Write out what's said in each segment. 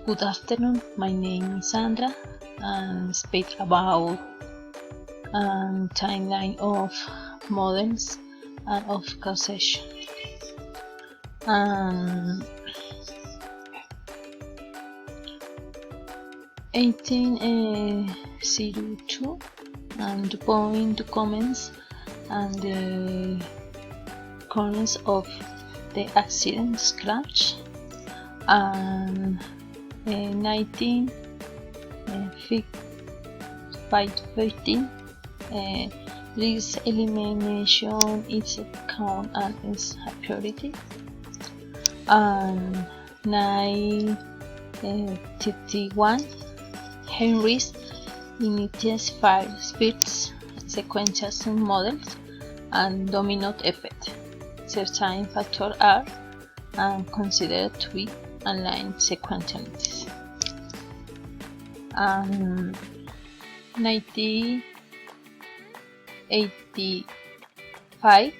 Good afternoon, my name is Sandra and speak about timeline of models and of causation. 1802 and the point to comments and the corners of the accident scratch and 1915 risk elimination is a count and is a priority, and 951 Henry's initial fire speeds sequential models and domino effect. Certain factors are considered to be aligned sequentialities. 1985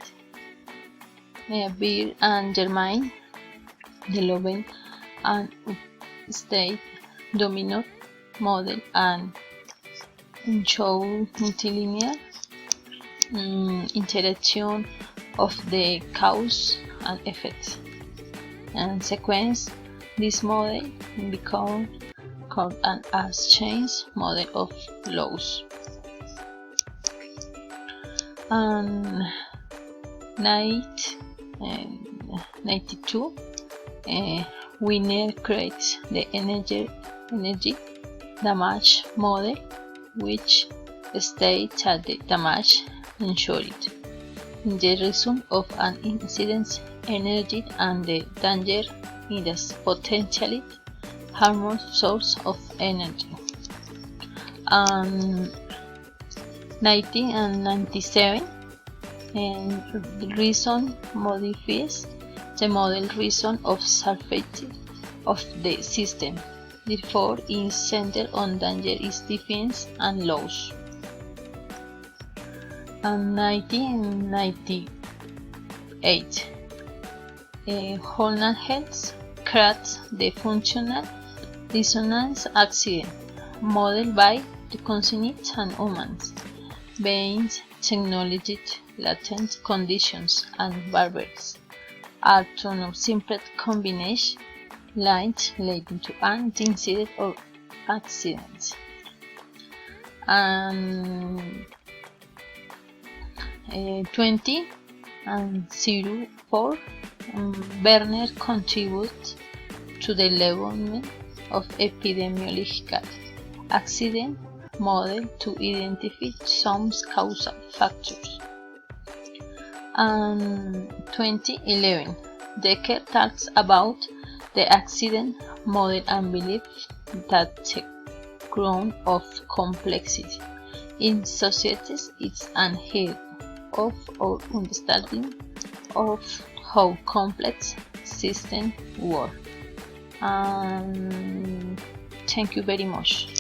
Beer and Germain developed an upstate domino model and show multilinear interaction of the cause and effect and sequence. This model became called an exchange model of laws. And 92 Winner creates the energy damage model, which states that the damage ensured in the result of an incident's energy and the danger is a potentially harmful source of energy. 1997 the reason modifies the model reason of safety of the system. Therefore, is centered on danger is defense and laws. And 1998 Holland Health creates the functional dissonance accident model by the cognitive and humans being technology latent conditions and barriers are to simple combination lines leading to an incident or accident. And 20 and 04 Werner contributes to the development of epidemiological accident model to identify some causal factors. And 2011 Decker talks about the accident model and believes that the ground of complexity in societies is an head of our understanding of how complex systems work. Thank you very much.